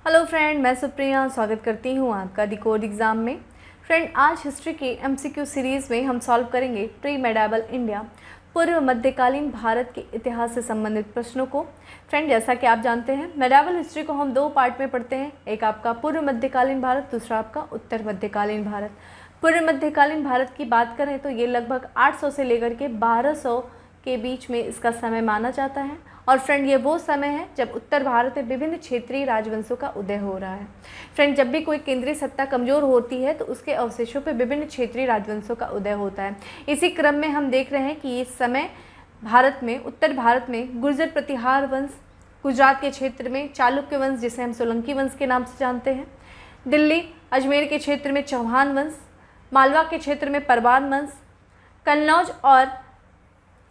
Hello friend, मैं सुप्रिया स्वागत करती हूँ आपका दी कोड एग्ज़ाम में। फ्रेंड, आज हिस्ट्री के एमसीक्यू सीरीज़ में हम सॉल्व करेंगे प्री मेडावल इंडिया, पूर्व मध्यकालीन भारत के इतिहास से संबंधित प्रश्नों को। फ्रेंड, जैसा कि आप जानते हैं, मेडावल हिस्ट्री को हम दो पार्ट में पढ़ते हैं। एक आपका पूर्व मध्यकालीन भारत, दूसरा आपका उत्तर मध्यकालीन भारत। पूर्व मध्यकालीन भारत की बात करें तो ये लगभग 800 से लेकर के 1200 के बीच में इसका समय माना जाता है। और फ्रेंड, ये वो समय है जब उत्तर भारत में विभिन्न क्षेत्रीय राजवंशों का उदय हो रहा है। फ्रेंड, जब भी कोई केंद्रीय सत्ता कमज़ोर होती है तो उसके अवशेषों पर विभिन्न क्षेत्रीय राजवंशों का उदय होता है। इसी क्रम में हम देख रहे हैं कि इस समय भारत में, उत्तर भारत में गुर्जर प्रतिहार वंश, गुजरात के क्षेत्र में चालुक्य वंश जिसे हम सोलंकी वंश के नाम से जानते हैं, दिल्ली अजमेर के क्षेत्र में चौहान वंश, मालवा के क्षेत्र में परवान वंश, कन्नौज और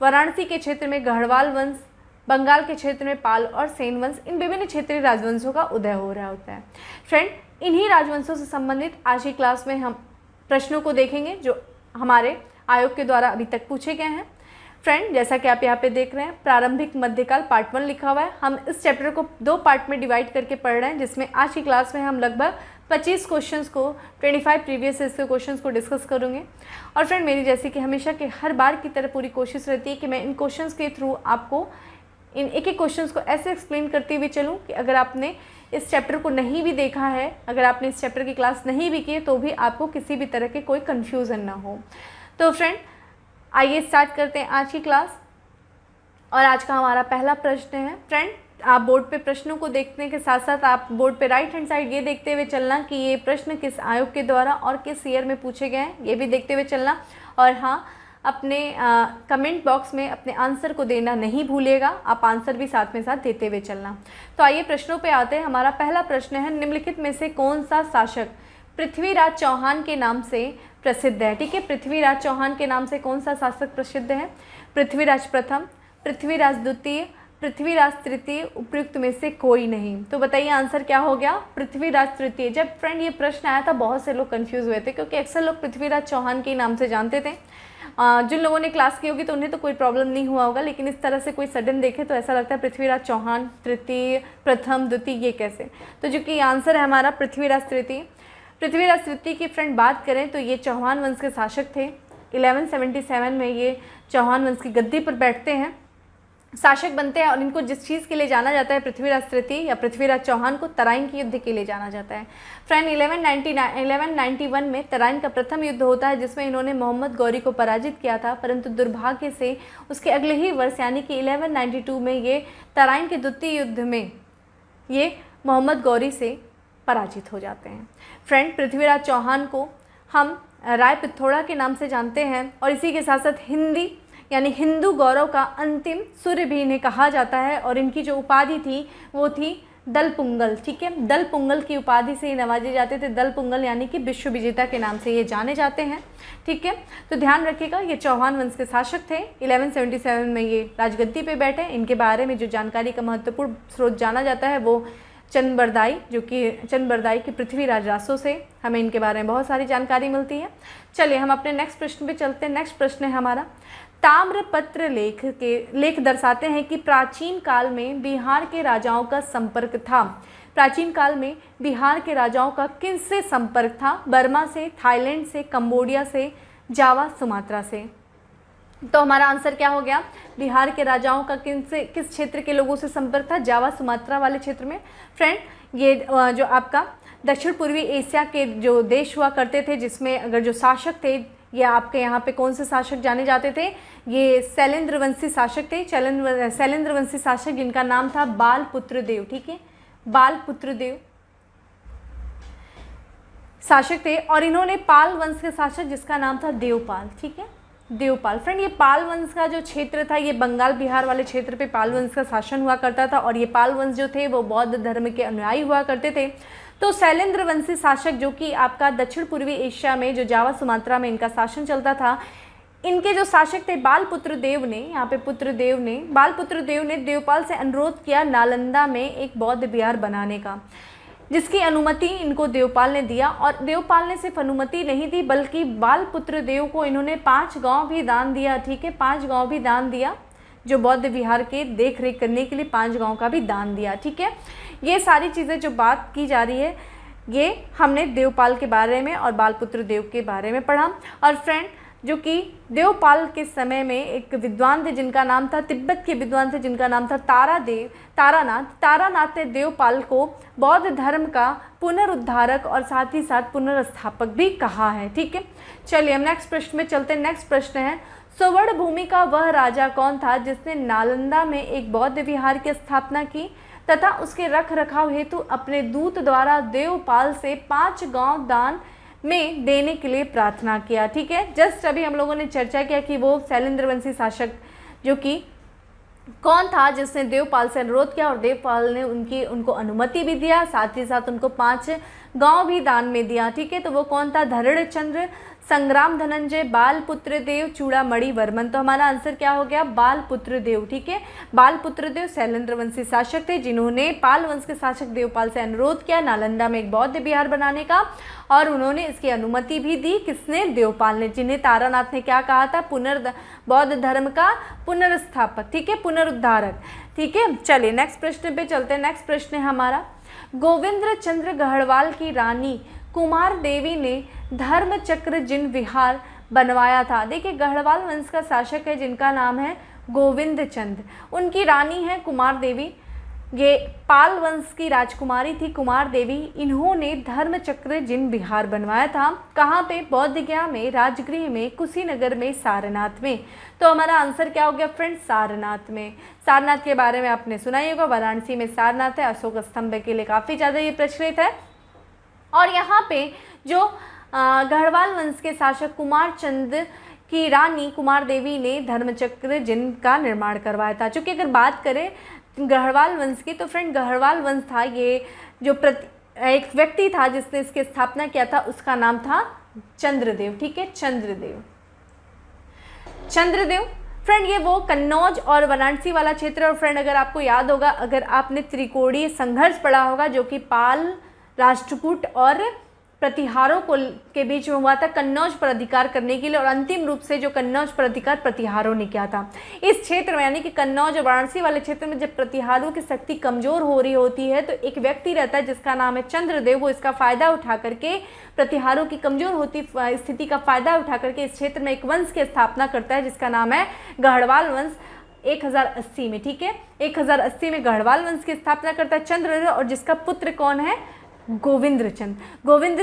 वाराणसी के क्षेत्र में गढ़वाल वंश, बंगाल के क्षेत्र में पाल और सेन वंश, इन विभिन्न क्षेत्रीय राजवंशों का उदय हो रहा होता है। फ्रेंड, इन्हीं राजवंशों से संबंधित आज की क्लास में हम प्रश्नों को देखेंगे जो हमारे आयोग के द्वारा अभी तक पूछे गए हैं। फ्रेंड, जैसा कि आप यहाँ पे देख रहे हैं, प्रारंभिक मध्यकाल पार्ट 1 लिखा हुआ है। हम इस चैप्टर को दो पार्ट में डिवाइड करके पढ़ रहे हैं, जिसमें आज की क्लास में हम लगभग 25 क्वेश्चंस को, 25 प्रीवियस इसके क्वेश्चंस को डिस्कस करूँगे। और फ्रेंड, मेरी जैसे कि हमेशा के हर बार की तरह पूरी कोशिश रहती है कि मैं इन क्वेश्चंस के थ्रू आपको इन एक एक क्वेश्चंस को ऐसे एक्सप्लेन करते हुए चलूँ कि अगर आपने इस चैप्टर को नहीं भी देखा है, अगर आपने इस चैप्टर की क्लास नहीं भी की है, तो भी आपको किसी भी तरह के कोई कन्फ्यूज़न ना हो। तो फ्रेंड, आइए स्टार्ट करते हैं आज की क्लास। और आज का हमारा पहला प्रश्न है। फ्रेंड, आप बोर्ड पे प्रश्नों को देखने के साथ साथ आप बोर्ड पे राइट हैंड साइड ये देखते हुए चलना कि ये प्रश्न किस आयोग के द्वारा और किस ईयर में पूछे गए हैं, ये भी देखते हुए चलना। और हाँ, अपने कमेंट बॉक्स में अपने आंसर को देना नहीं भूलिएगा, आप आंसर भी साथ में साथ देते हुए चलना। तो आइए प्रश्नों पे आते हैं। हमारा पहला प्रश्न है, निम्नलिखित में से कौन सा शासक पृथ्वीराज चौहान के नाम से प्रसिद्ध है? ठीक है, पृथ्वीराज चौहान के नाम से कौन सा शासक प्रसिद्ध है? पृथ्वीराज प्रथम, पृथ्वीराज द्वितीय, पृथ्वीराज तृतीय, उपयुक्त में से कोई नहीं। तो बताइए आंसर क्या हो गया? पृथ्वीराज तृतीय। जब फ्रेंड ये प्रश्न आया था बहुत से लोग कंफ्यूज हुए थे, क्योंकि अक्सर लोग पृथ्वीराज चौहान के नाम से जानते थे। जिन लोगों ने क्लास की होगी तो उन्हें तो कोई प्रॉब्लम नहीं हुआ होगा, लेकिन इस तरह से कोई सडन देखे तो ऐसा लगता है पृथ्वीराज चौहान तृतीय, प्रथम, द्वितीय, ये कैसे? तो जो कि आंसर है हमारा पृथ्वीराज तृतीय। पृथ्वीराज तृतीय की फ्रेंड बात करें तो ये चौहान वंश के शासक थे। 1177 में ये चौहान वंश की गद्दी पर बैठते हैं, शासक बनते हैं। और इनको जिस चीज़ के लिए जाना जाता है, पृथ्वीराज तृतीय या पृथ्वीराज चौहान को, तराइन के युद्ध के लिए जाना जाता है। फ्रेंड, 1191 में तराइन का प्रथम युद्ध होता है, जिसमें इन्होंने मोहम्मद गौरी को पराजित किया था। परंतु दुर्भाग्य से उसके अगले ही वर्ष यानी कि 1192 में ये तराइन के द्वितीय युद्ध में ये मोहम्मद गौरी से पराजित हो जाते हैं। फ्रेंड, पृथ्वीराज चौहान को हम राय पिथौड़ा के नाम से जानते हैं, और इसी के साथ साथ हिंदी यानी हिंदू गौरव का अंतिम सूर्य भी इन्हें कहा जाता है। और इनकी जो उपाधि थी वो थी दल पुंगल। ठीक है, दल पुंगल की उपाधि से ही नवाजे जाते थे। दल पुंगल यानी कि विश्व विजेता के नाम से ये जाने जाते हैं। ठीक है, तो ध्यान रखिएगा, ये चौहान वंश के शासक थे। 1177 में ये राजगद्दी पे बैठे। इनके बारे में जो जानकारी का महत्वपूर्ण स्रोत जाना जाता है वो चंद बरदाई, जो कि चंद बरदाई की पृथ्वीराज रासों से हमें इनके बारे में बहुत सारी जानकारी मिलती है। चलिए हम अपने नेक्स्ट प्रश्न पे चलते हैं। नेक्स्ट प्रश्न है हमारा, ताम्रपत्र लेख दर्शाते हैं कि प्राचीन काल में बिहार के राजाओं का संपर्क था। प्राचीन काल में बिहार के राजाओं का किनसे संपर्क था? बर्मा से, थाईलैंड से, कंबोडिया से, जावा, सुमात्रा से। तो हमारा आंसर क्या हो गया? बिहार के राजाओं का किस क्षेत्र के लोगों से संपर्क था? जावा, सुमात्रा वाले क्षेत्र में। फ्रेंड, ये जो आपका दक्षिण पूर्वी एशिया के जो देश हुआ करते थे, जिसमें अगर जो शासक थे, ये आपके यहाँ पे कौन से शासक जाने जाते थे? ये शैलेंद्र वंशी शासक थे। शैलेंद्र वंशी शासक जिनका नाम था बालपुत्र देव। ठीक है, बालपुत्र देव शासक थे। और इन्होंने पाल वंश के शासक जिसका नाम था देवपाल। ठीक है, देवपाल। फ्रेंड, ये पाल वंश का जो क्षेत्र था, ये बंगाल बिहार वाले क्षेत्र पे पाल वंश का शासन हुआ करता था। और ये पाल वंश जो थे वो बौद्ध धर्म के अनुयायी हुआ करते थे। तो शैलेंद्र वंशी शासक जो कि आपका दक्षिण पूर्वी एशिया में, जो जावा सुमात्रा में इनका शासन चलता था, इनके जो शासक थे बालपुत्र देव ने, यहाँ पे बालपुत्र देव ने देवपाल से अनुरोध किया नालंदा में एक बौद्ध विहार बनाने का, जिसकी अनुमति इनको देवपाल ने दिया। और देवपाल ने सिर्फ अनुमति नहीं दी, बल्कि बालपुत्र देव को इन्होंने 5 गांव भी दान दिया। ठीक है, 5 गांव भी दान दिया, जो बौद्ध विहार के देख रेख करने के लिए 5 गांव का भी दान दिया। ठीक है, ये सारी चीज़ें जो बात की जा रही है ये हमने देवपाल के बारे में और बालपुत्र देव के बारे में पढ़ा। और फ्रेंड जो कि देवपाल के समय में एक विद्वान थे जिनका नाम था, तिब्बत के विद्वान थे जिनका नाम था तारानाथ ने देवपाल को बौद्ध धर्म का पुनरुद्धारक और साथ ही साथ पुनर्स्थापक भी कहा है। ठीक है, चलिए हम नेक्स्ट प्रश्न में चलते हैं। नेक्स्ट प्रश्न है, स्वर्ण भूमि का वह राजा कौन था जिसने नालंदा में एक बौद्ध विहार की स्थापना की तथा उसके रख रखाव हेतु अपने दूत द्वारा देवपाल से 5 गांव दान में देने के लिए प्रार्थना किया। ठीक है, जस्ट अभी हम लोगों ने चर्चा किया कि वो शैलेंद्र वंशी शासक जो कि कौन था जिसने देवपाल से अनुरोध किया और देवपाल ने उनको अनुमति भी दिया, साथ ही साथ उनको 5 गांव भी दान में दिया। ठीक है, तो वो कौन था? धरणचंद्र, संग्राम धनंजय, बालपुत्र देव, चूड़ामणि वर्मन। तो हमारा आंसर क्या हो गया? बालपुत्र देव। ठीक है, बालपुत्र देव शैलेंद्र वंशी शासक थे जिन्होंने पाल वंश के शासक देवपाल से अनुरोध किया नालंदा में एक बौद्ध विहार बनाने का, और उन्होंने इसकी अनुमति भी दी। किसने? देवपाल ने, जिन्हें तारानाथ ने क्या कहा था? बौद्ध धर्म का पुनर्स्थापक। ठीक है, पुनरुद्धारक। ठीक है, चलिए नेक्स्ट प्रश्न पे चलते हैं। नेक्स्ट प्रश्न है हमारा, गोविंद चंद्र गढ़वाल की रानी कुमार देवी ने धर्म चक्र जिन विहार बनवाया था। देखिए, गढ़वाल वंश का शासक है जिनका नाम है गोविंद चंद्र, उनकी रानी है कुमार देवी। ये पाल वंश की राजकुमारी थी कुमार देवी। इन्होंने धर्म चक्र जिन विहार बनवाया था। कहाँ पे? बौद्ध गया में, राजगृह में, कुशीनगर में, सारनाथ में। तो हमारा आंसर क्या हो गया फ्रेंड्स? सारनाथ में। सारनाथ के बारे में आपने सुना ही होगा, वाराणसी में सारनाथ है, अशोक स्तंभ के लिए काफ़ी ज़्यादा ये प्रचलित है। और यहाँ पे जो गढ़वाल वंश के शासक कुमार चंद की रानी कुमार देवी ने धर्मचक्र जिनका निर्माण करवाया था। चूँकि अगर बात करें गढ़वाल वंश की तो फ्रेंड गढ़वाल वंश था ये जो एक व्यक्ति था जिसने इसकी स्थापना किया था, उसका नाम था चंद्रदेव। ठीक है, चंद्रदेव फ्रेंड ये वो कन्नौज और वाराणसी वाला क्षेत्र। और फ्रेंड अगर आपको याद होगा, अगर आपने त्रिकोणीय संघर्ष पढ़ा होगा जो कि पाल, राष्ट्रकूट और प्रतिहारों के बीच में हुआ था कन्नौज पर अधिकार करने के लिए, और अंतिम रूप से जो कन्नौज पर अधिकार प्रतिहारों ने किया था। इस क्षेत्र में यानी कि कन्नौज और वाराणसी वाले क्षेत्र में जब प्रतिहारों की शक्ति कमजोर हो रही होती है तो एक व्यक्ति रहता है जिसका नाम है चंद्रदेव। वो इसका फायदा उठा करके, प्रतिहारों की कमजोर होती स्थिति का फायदा उठा करके इस क्षेत्र में एक वंश की स्थापना करता है जिसका नाम है गढ़वाल वंश 1080 में। ठीक है, 1080 में गढ़वाल वंश की स्थापना करता है चंद्रदेव, और जिसका पुत्र कौन है? गोविंद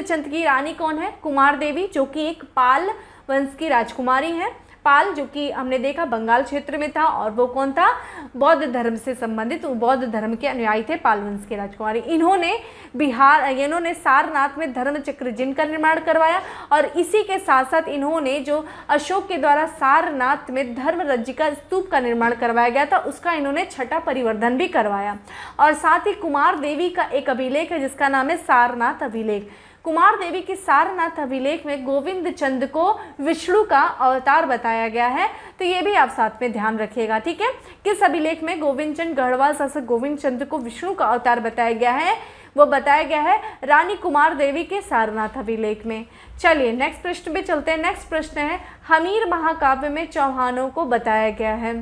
चंद की रानी कौन है? कुमार देवी, जो कि एक पाल वंश की राजकुमारी है। पाल जो कि हमने देखा बंगाल क्षेत्र में था, और वो कौन था? बौद्ध धर्म से संबंधित, बौद्ध धर्म के अनुयायी थे पाल वंश की राजकुमारी। इन्होंने सारनाथ में धर्म चक्र जिन का निर्माण करवाया, और इसी के साथ साथ इन्होंने जो अशोक के द्वारा सारनाथ में धर्म रज्जिका स्तूप का निर्माण करवाया गया था उसका इन्होंने 6ठा परिवर्धन भी करवाया। और साथ ही कुमार देवी का एक अभिलेख है जिसका नाम है सारनाथ अभिलेख। कुमार देवी की सारनाथ अभिलेख में गोविंद चंद को विष्णु का अवतार बताया गया है, तो ये भी आप साथ में ध्यान रखिएगा। ठीक है, किस अभिलेख में गोविंद चंद गढ़वाल शासक गोविंद चंद को विष्णु का अवतार बताया गया है? वो बताया गया है रानी कुमार देवी के सारनाथ अभिलेख में। चलिए नेक्स्ट प्रश्न पे चलते हैं। नेक्स्ट प्रश्न है, हमीर महाकाव्य में चौहानों को बताया गया है।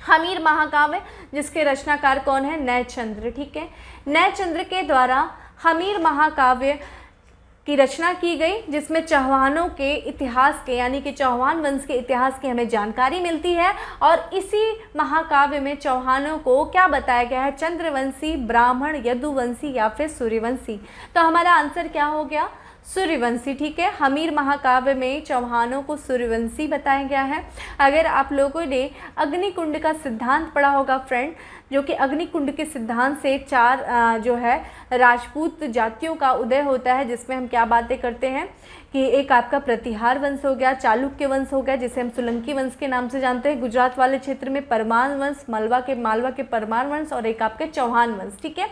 हमीर महाकाव्य जिसके रचनाकार कौन है? नयचंद्र। ठीक है, नयचंद्र के द्वारा हमीर महाकाव्य की रचना की गई जिसमें चौहानों के इतिहास के यानी कि चौहान वंश के इतिहास की हमें जानकारी मिलती है। और इसी महाकाव्य में चौहानों को क्या बताया गया है? चंद्रवंशी, ब्राह्मण, यदुवंशी या फिर सूर्यवंशी। तो हमारा आंसर क्या हो गया? सूर्यवंशी। ठीक है, हमीर महाकाव्य में चौहानों को सूर्यवंशी बताया गया है। अगर आप लोगों ने अग्निकुंड का सिद्धांत पढ़ा होगा फ्रेंड, जो कि अग्निकुंड के सिद्धांत से 4 जो है राजपूत जातियों का उदय होता है, जिसमें हम क्या बातें करते हैं कि एक आपका प्रतिहार वंश हो गया, चालुक्य वंश हो गया जिसे हम सोलंकी वंश के नाम से जानते हैं, गुजरात वाले क्षेत्र में परमार वंश, मालवा के परमार वंश, और एक आपके चौहान वंश। ठीक है,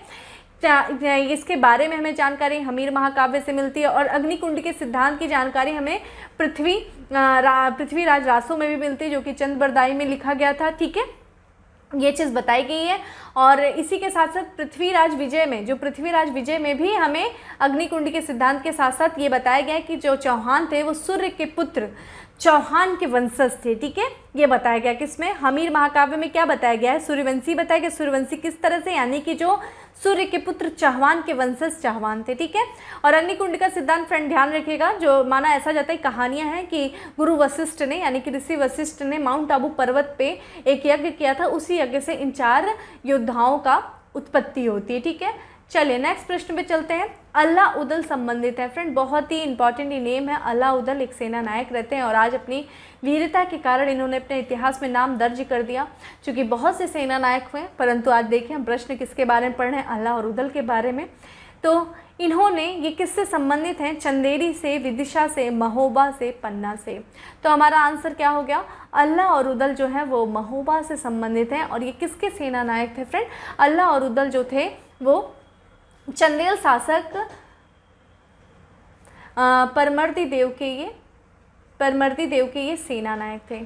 इसके बारे में हमें जानकारी हमीर महाकाव्य से मिलती है। और अग्निकुंड के सिद्धांत की जानकारी हमें पृथ्वीराज रासो में भी मिलती है जो कि चंद बरदाई में लिखा गया था। ठीक है, ये चीज़ बताई गई है। और इसी के साथ साथ पृथ्वीराज विजय में भी हमें अग्निकुंड के सिद्धांत के साथ साथ ये बताया गया है कि जो चौहान थे वो सूर्य के पुत्र चौहान के वंशज थे। ठीक है, ये बताया गया। किसमें? हमीर महाकाव्य में क्या बताया गया है? सूर्यवंशी बताया गया। सूर्यवंशी किस तरह से? यानी कि जो सूर्य के पुत्र चाहवान के वंशज चाहवान थे, ठीक है। और अग्निकुंड का सिद्धांत फ्रेंड ध्यान रखिएगा, जो माना ऐसा जाता है, कहानियां हैं कि गुरु वशिष्ठ ने यानी कि ऋषि वशिष्ठ ने माउंट आबू पर्वत पे एक यज्ञ किया था, उसी यज्ञ से इन 4 योद्धाओं का उत्पत्ति होती है, ठीक है। चलिए नेक्स्ट प्रश्न पे चलते हैं। अल्लाह उदल संबंधित है फ्रेंड, बहुत ही इंपॉर्टेंट ये नेम है। अल्लाह उदल एक सेना नायक रहते हैं और आज अपनी वीरता के कारण इन्होंने अपने इतिहास में नाम दर्ज कर दिया, क्योंकि बहुत से सेना नायक हुए। परंतु आज देखिए हम प्रश्न किसके बारे में पढ़ रहे हैं? अल्लाह और उदल के बारे में। तो इन्होंने ये किससे संबंधित हैं? चंदेरी से, विदिशा से, महोबा से, पन्ना से। तो हमारा आंसर क्या हो गया? अल्लाह और उदल जो है वो महोबा से संबंधित हैं। और ये किसके सेना नायक थे फ्रेंड? अल्लाह और उदल जो थे वो चंदेल शासक परमर्दी देव के ये सेना नायक थे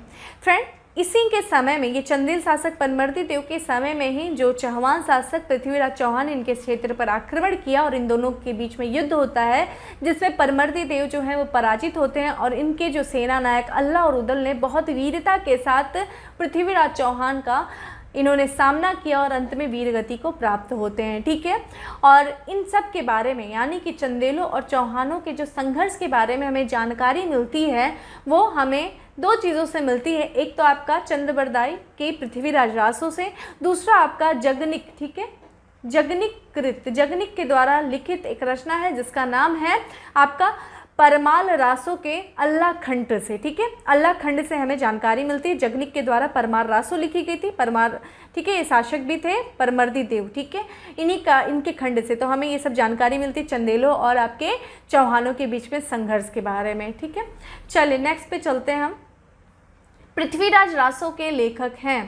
फ्रेंड। इसी के समय में, ये चंदेल शासक परमर्दी देव के समय में ही जो चाहवान शासक पृथ्वीराज चौहान ने इनके क्षेत्र पर आक्रमण किया और इन दोनों के बीच में युद्ध होता है, जिसमें परमर्दी देव जो है वो पराजित होते हैं और इनके जो सेना नायक अल्लाह और उदल ने बहुत वीरता के साथ पृथ्वीराज चौहान का इन्होंने सामना किया और अंत में वीरगति को प्राप्त होते हैं, ठीक है। और इन सब के बारे में यानी कि चंदेलों और चौहानों के जो संघर्ष के बारे में हमें जानकारी मिलती है वो हमें 2 चीज़ों से मिलती है। एक तो आपका चंद्रबरदाई के पृथ्वीराज रासो से, दूसरा आपका जगनिक, ठीक है, जगनिक के द्वारा लिखित एक रचना है जिसका नाम है आपका परमाल रासो के अल्लाह खंड से, ठीक है। अल्लाह खंड से हमें जानकारी मिलती है। जगनिक के द्वारा परमार रासो लिखी गई थी। परमार, ठीक है, ये शासक भी थे परमर्दी देव, ठीक है, इनके खंड से तो हमें ये सब जानकारी मिलती है चंदेलों और आपके चौहानों के बीच में संघर्ष के बारे में, ठीक है। चलिए नेक्स्ट पे चलते हैं हम। पृथ्वीराज रासो के लेखक हैं।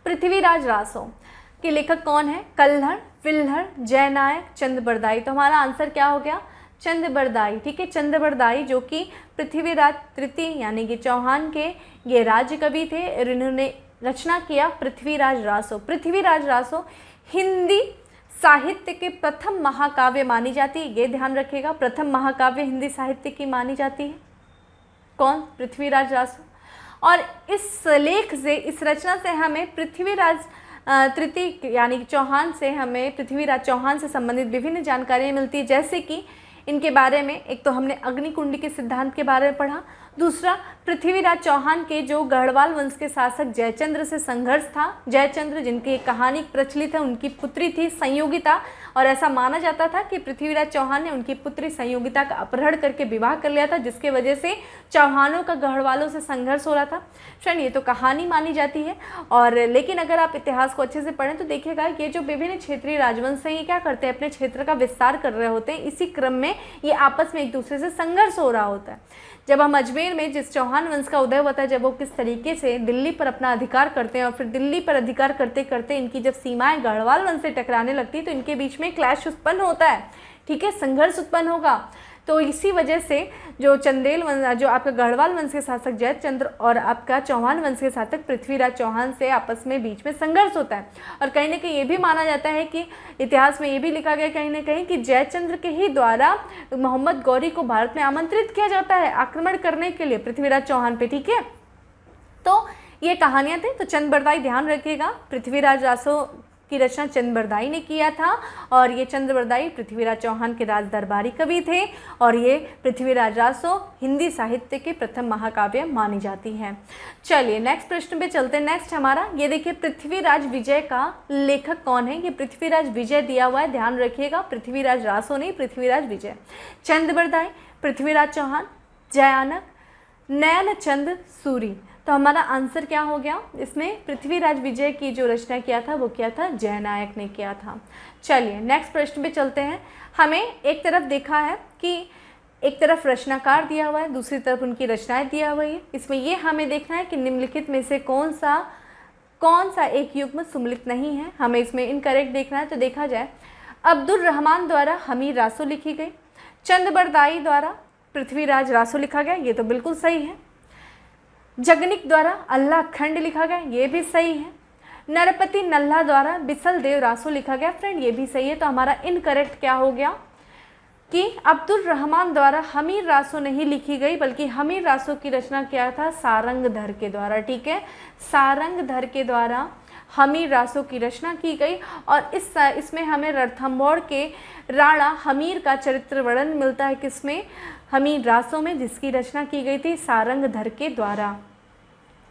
पृथ्वीराज रासो के लेखक कौन है? कल्हड़, फिल्हड़, जयनायक, चंद्रबरदाई। तो हमारा आंसर क्या हो गया? चंद्रबरदाई, ठीक है। चंद्रबरदाई जो कि पृथ्वीराज तृतीय यानी कि चौहान के ये राज्य कवि थे और इन्होंने रचना किया पृथ्वीराज रासो। पृथ्वीराज रासो हिंदी साहित्य के प्रथम महाकाव्य मानी जाती है, ये ध्यान रखिएगा। प्रथम महाकाव्य हिंदी साहित्य की मानी जाती है। कौन? पृथ्वीराज रासो। और इस लेख से, इस रचना से हमें पृथ्वीराज तृतीय यानी कि चौहान से, हमें पृथ्वीराज चौहान से संबंधित विभिन्न जानकारियाँ मिलती है, जैसे कि इनके बारे में एक तो हमने अग्निकुंड के सिद्धांत के बारे में पढ़ा, दूसरा पृथ्वीराज चौहान के जो गढ़वाल वंश के शासक जयचंद्र से संघर्ष था। जयचंद्र जिनकी एक कहानी प्रचलित है, उनकी पुत्री थी संयोगिता और ऐसा माना जाता था कि पृथ्वीराज चौहान ने उनकी पुत्री संयोगिता का अपहरण करके विवाह कर लिया था, जिसके वजह से चौहानों का गढ़वालों से संघर्ष हो रहा था। फ्रेंड ये तो कहानी मानी जाती है और लेकिन अगर आप इतिहास को अच्छे से पढ़ें तो देखिएगा ये जो विभिन्न क्षेत्रीय राजवंश हैं ये क्या करते हैं? अपने क्षेत्र का विस्तार कर रहे होते हैं। इसी क्रम में ये आपस में एक दूसरे से संघर्ष हो रहा होता है। जब हम अजमेर में जिस चौहान वंश का उदय होता है, जब वो किस तरीके से दिल्ली पर अपना अधिकार करते हैं और फिर दिल्ली पर अधिकार करते करते इनकी जब सीमाएं गढ़वाल वंश से टकराने लगती है तो इनके बीच में क्लैश उत्पन्न होता है, ठीक है, संघर्ष उत्पन्न होगा। तो इसी वजह से जो चंदेल वंश, जो आपका गढ़वाल वंश के शासक जयचंद्र और आपका चौहान वंश के शासक पृथ्वीराज चौहान से आपस में बीच में संघर्ष होता है। और कहीं ना कहीं ये भी माना जाता है कि इतिहास में ये भी लिखा गया कहीं ना कहीं कि जयचंद्र के ही द्वारा मोहम्मद गौरी को भारत में आमंत्रित किया जाता है आक्रमण करने के लिए पृथ्वीराज चौहान पे, ठीक है। तो ये कहानियाँ थी। तो चंद्रबरदाई ध्यान रखिएगा, पृथ्वीराज रासो की रचना चंद्रबरदाई ने किया था और ये चंद्रबरदाई पृथ्वीराज चौहान के राज दरबारी कवि थे और ये पृथ्वीराज रासो हिंदी साहित्य के प्रथम महाकाव्य मानी जाती हैं। चलिए नेक्स्ट प्रश्न पे चलते हैं। नेक्स्ट हमारा ये देखिए, पृथ्वीराज विजय का लेखक कौन है? ये पृथ्वीराज विजय दिया हुआ है, ध्यान रखिएगा। पृथ्वीराज रासो नहीं, पृथ्वीराज विजय। चंद्रबरदाई, पृथ्वीराज चौहान, जयानक, नयनचंद सूरी। तो हमारा आंसर क्या हो गया? इसमें पृथ्वीराज विजय की जो रचना किया था वो किया था जयनायक ने किया था। चलिए नेक्स्ट प्रश्न पे चलते हैं। हमें एक तरफ देखा है कि एक तरफ रचनाकार दिया हुआ है, दूसरी तरफ उनकी रचनाएं दिया हुआ है। इसमें ये हमें देखना है कि निम्नलिखित में से कौन सा एक युग्म सम्मिलित नहीं है। हमें इसमें इनकरेक्ट देखना है। तो देखा जाए, अब्दुल रहमान द्वारा हमीर रासो लिखी गई, चंद्रबरदाई द्वारा पृथ्वीराज रासो लिखा गया, ये तो बिल्कुल सही है। जगनिक द्वारा अल्लाह खंड लिखा गया, ये भी सही है। नरपति नल्हा द्वारा बिसल देव रासो लिखा गया, फ्रेंड ये भी सही है। तो हमारा इनकरेक्ट क्या हो गया? कि अब्दुल रहमान द्वारा हमीर रासो नहीं लिखी गई, बल्कि हमीर रासो की रचना किया था सारंगधर के द्वारा। ठीक है, सारंगधर के द्वारा हमीर रासो की रचना की गई। और इसमें हमें रणथंभौर के राणा हमीर का चरित्र वर्णन मिलता है, किसमें? हमीर रासो में, जिसकी रचना की गई थी सारंगधर के द्वारा।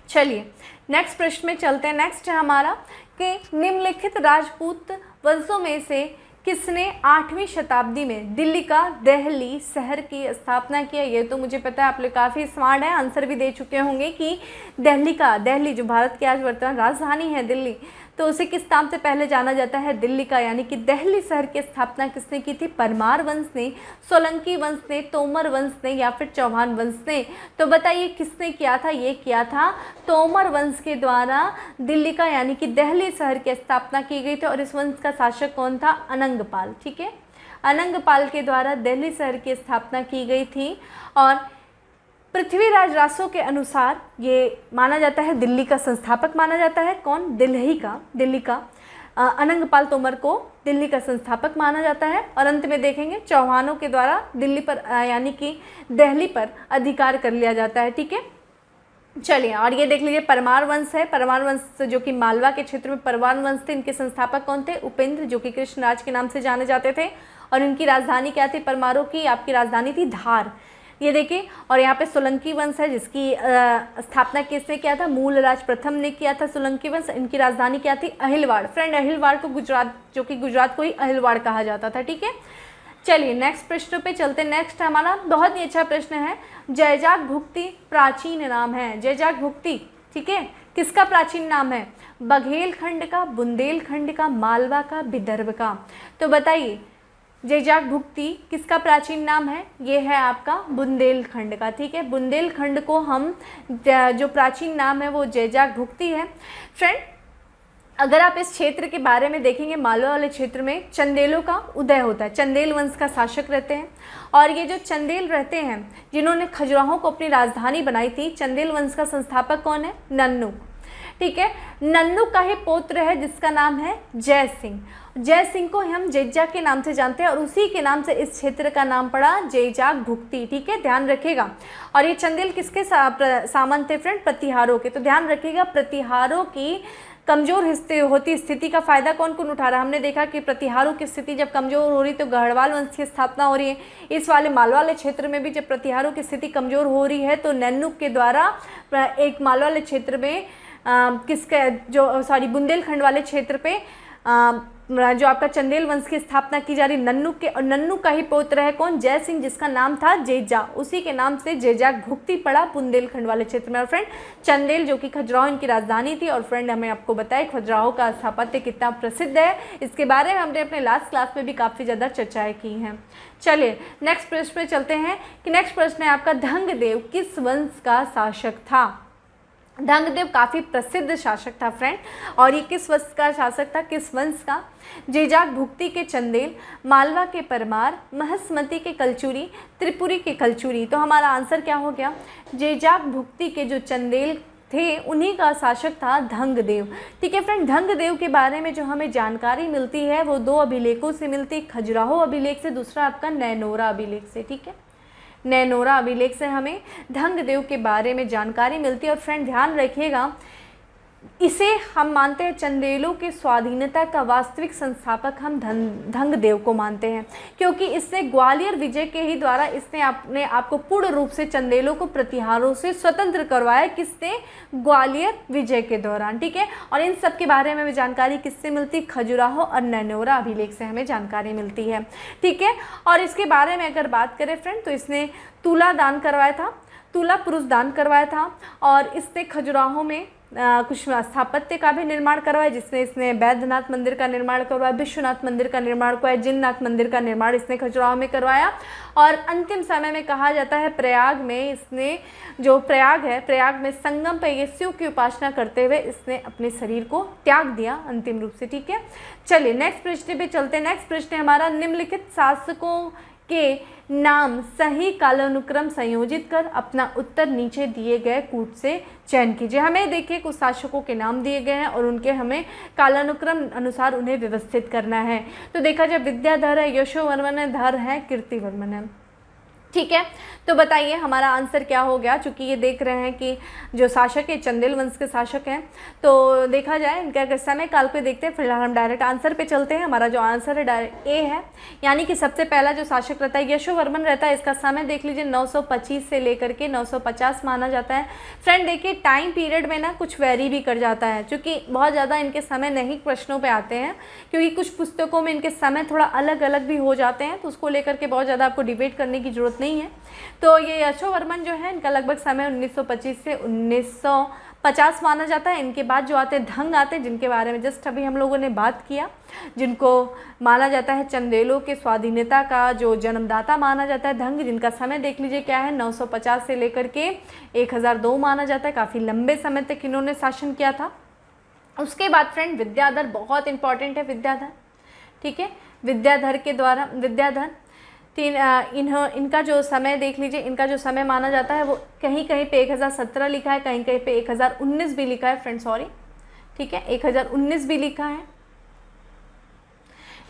चलिए नेक्स्ट प्रश्न में चलते हैं। नेक्स्ट है हमारा कि निम्नलिखित राजपूत वंशों में से किसने 8वीं शताब्दी में दिल्ली का दहली शहर की स्थापना किया? ये तो मुझे पता है, आप लोग काफ़ी स्मार्ट हैं, आंसर भी दे चुके होंगे कि दिल्ली जो भारत की आज वर्तमान राजधानी है दिल्ली, तो उसे किस नाम से पहले जाना जाता है? दिल्ली का, यानी कि दिल्ली शहर की स्थापना किसने की थी? परमार वंश ने, सोलंकी वंश ने, तोमर वंश ने या फिर चौहान वंश ने? तो बताइए किसने किया था? ये किया था तोमर वंश के द्वारा दिल्ली का, यानी कि दिल्ली शहर की स्थापना की गई थी। और इस वंश का शासक कौन था? अनंगपाल। ठीक है, अनंगपाल के द्वारा दिल्ली शहर की स्थापना की गई थी। और पृथ्वीराज रासो के अनुसार ये माना जाता है, दिल्ली का संस्थापक माना जाता है। कौन? दिल्ली का अनंगपाल तोमर को दिल्ली का संस्थापक माना जाता है। और अंत में देखेंगे चौहानों के द्वारा दिल्ली पर यानी कि दिल्ली पर अधिकार कर लिया जाता है। ठीक है, चलिए और ये देख लीजिए परमार वंश है। परमार वंश जो कि मालवा के क्षेत्र में परमार वंश थे, इनके संस्थापक कौन थे? उपेंद्र, जो कि कृष्णराज के नाम से जाने जाते थे। और इनकी राजधानी क्या थी? परमारों की आपकी राजधानी थी धार। ये देखिए, और यहाँ पे सोलंकी वंश है, जिसकी स्थापना किसने किया था? मूलराज प्रथम ने किया था सोलंकी वंश। इनकी राजधानी क्या थी? अहिलवाड़। फ्रेंड अहिलवाड़ को गुजरात, जो कि गुजरात को ही अहिलवाड़ कहा जाता था। ठीक है, चलिए नेक्स्ट प्रश्न पे चलते हैं। नेक्स्ट हमारा बहुत ही अच्छा प्रश्न है, जैजाक भुक्ति प्राचीन नाम है। जैजाक भुक्ति, ठीक है, किसका प्राचीन नाम है? बघेलखंड का, बुंदेलखंड का, मालवा का, विदर्भ का? तो बताइए जैजाक भुक्ति किसका प्राचीन नाम है? ये है आपका बुंदेलखंड का। ठीक है, बुंदेलखंड को हम जो प्राचीन नाम है वो जैजाक भुक्ति है। फ्रेंड अगर आप इस क्षेत्र के बारे में देखेंगे, मालवा वाले क्षेत्र में चंदेलों का उदय होता है। चंदेल वंश का शासक रहते हैं। और ये जो चंदेल रहते हैं, जिन्होंने खजुराहो को अपनी राजधानी बनाई थी, चंदेल वंश का संस्थापक कौन है? नन्नू। ठीक है, नन्नू का ही पौत्र है जिसका नाम है जय सिंह। जय सिंह को हम जैजा के नाम से जानते हैं और उसी के नाम से इस क्षेत्र का नाम पड़ा जैजाक भुक्ति। ठीक है, ध्यान रखिएगा। और ये चंदेल किसके सामंत थे? फ्रेंड प्रतिहारों के। तो ध्यान रखिएगा, प्रतिहारों की कमजोर होती स्थिति का फायदा कौन कौन उठा रहा है? हमने देखा कि प्रतिहारों की स्थिति जब कमजोर हो रही तो गढ़वाल वंश की स्थापना हो रही है। इस वाले मालवा वाले क्षेत्र में भी जब प्रतिहारों की स्थिति कमजोर हो रही है तो नन्नू के द्वारा एक मालवा वाले क्षेत्र में बुंदेलखंड वाले क्षेत्र पे जो आपका चंदेल वंश की स्थापना की जा रही नन्नू के, और नन्नू का ही पौत्र है कौन? जय सिंह, जिसका नाम था जैजा। उसी के नाम से जैजाक भुक्ति पड़ा बुंदेलखंड वाले क्षेत्र में। और फ्रेंड चंदेल जो कि खजुराहो इनकी राजधानी थी। और फ्रेंड हमें आपको बताया खजुराहो का स्थापत्य कितना प्रसिद्ध है, इसके बारे में हमने अपने लास्ट क्लास में भी काफ़ी ज़्यादा चर्चाएँ की हैं। चलिए नेक्स्ट प्रश्न पे चलते हैं कि नेक्स्ट प्रश्न है आपका, धंगदेव किस वंश का शासक था? धंगदेव काफ़ी प्रसिद्ध शासक था फ्रेंड। और ये किस वंश का शासक था? किस वंश का? जैजाक भुक्ति के चंदेल, मालवा के परमार, महसमती के कलचुरी, त्रिपुरी के कलचुरी। तो हमारा आंसर क्या हो गया? जैजाक भुक्ति के जो चंदेल थे उन्हीं का शासक था धंगदेव। ठीक है फ्रेंड, धंगदेव के बारे में जो हमें जानकारी मिलती है वो दो अभिलेखों से मिलती है, खजुराहो अभिलेख से, दूसरा आपका नैनोरा अभिलेख से। ठीक है, नैनोरा अभिलेख से हमें धंगदेव के बारे में जानकारी मिलती है। और फ्रेंड ध्यान रखिएगा, इसे हम मानते हैं चंदेलों की स्वाधीनता का वास्तविक संस्थापक हम धंगदेव को मानते हैं, क्योंकि इसने ग्वालियर विजय के ही द्वारा इसने अपने आपको पूर्ण रूप से चंदेलों को प्रतिहारों से स्वतंत्र करवाया। किसने? ग्वालियर विजय के दौरान। ठीक है, और इन सब के बारे में हमें जानकारी किससे मिलती है? खजुराहो और नैनोरा अभिलेख से हमें जानकारी मिलती है। ठीक है, और इसके बारे में अगर बात करें फ्रेंड तो इसने तुला दान करवाया था, तुला पुरुष दान करवाया था। और इसने खजुराहो में कुछ स्थापत्य का भी निर्माण करवाया, जिसमें इसने बैद्यनाथ मंदिर का निर्माण करवाया, विश्वनाथ मंदिर का निर्माण करवाया, जिननाथ मंदिर का निर्माण इसने खजुराहो में करवाया। और अंतिम समय में कहा जाता है प्रयाग में इसने, जो प्रयाग है, प्रयाग में संगम पर ये शिव की उपासना करते हुए इसने अपने शरीर को त्याग दिया अंतिम रूप से। ठीक है, चलिए नेक्स्ट प्रश्न पे चलते हैं। नेक्स्ट प्रश्न है हमारा, निम्नलिखित शासकों के नाम सही कालानुक्रम संयोजित कर अपना उत्तर नीचे दिए गए कूट से चयन कीजिए। हमें देखिए कुछ शासकों के नाम दिए गए हैं और उनके हमें कालानुक्रम अनुसार उन्हें व्यवस्थित करना है। तो देखा जाए विद्याधर है, यशोवर्मन है, धर है, कीर्तिवर्मन है। ठीक है, तो बताइए हमारा आंसर क्या हो गया। चूँकि ये देख रहे हैं कि जो शासक है चंदेल वंश के शासक हैं, तो देखा जाए इनका अगर समय काल पे देखते हैं, फिलहाल हम डायरेक्ट आंसर पे चलते हैं। हमारा जो आंसर है डायरेक्ट ए है, यानी कि सबसे पहला जो शासक रहता है यशोवर्मन रहता है। इसका समय देख लीजिए 925 से लेकर के 950 माना जाता है। फ्रेंड देखिए टाइम पीरियड में ना कुछ वेरी भी कर जाता है, चूँकि बहुत ज़्यादा इनके समय नहीं प्रश्नों पर आते हैं, क्योंकि कुछ पुस्तकों में इनके समय थोड़ा अलग अलग भी हो जाते हैं, तो उसको लेकर के बहुत ज़्यादा आपको डिबेट करने की ज़रूरत नहीं है। तो ये यशोवर्मन जो है इनका लगभग समय 1925 से 1950 माना जाता है। इनके बाद जो आते धंग आते हैं, जिनके बारे में जस्ट अभी हम लोगों ने बात किया, जिनको माना जाता है चंदेलों के स्वाधीनता का जो जन्मदाता माना जाता है धंग, जिनका समय देख लीजिए क्या है 950 से लेकर के 1002 माना जाता है। काफ़ी लंबे समय तक इन्होंने शासन किया था। उसके बाद फ्रेंड विद्याधर बहुत इंपॉर्टेंट है, विद्याधर। ठीक है, विद्याधर के द्वारा इनका जो समय देख लीजिए, इनका जो समय माना जाता है वो कहीं कहीं पे 1017 लिखा है, कहीं कहीं पे 1019 भी लिखा है फ्रेंड, सॉरी। ठीक है, 1019 भी लिखा है,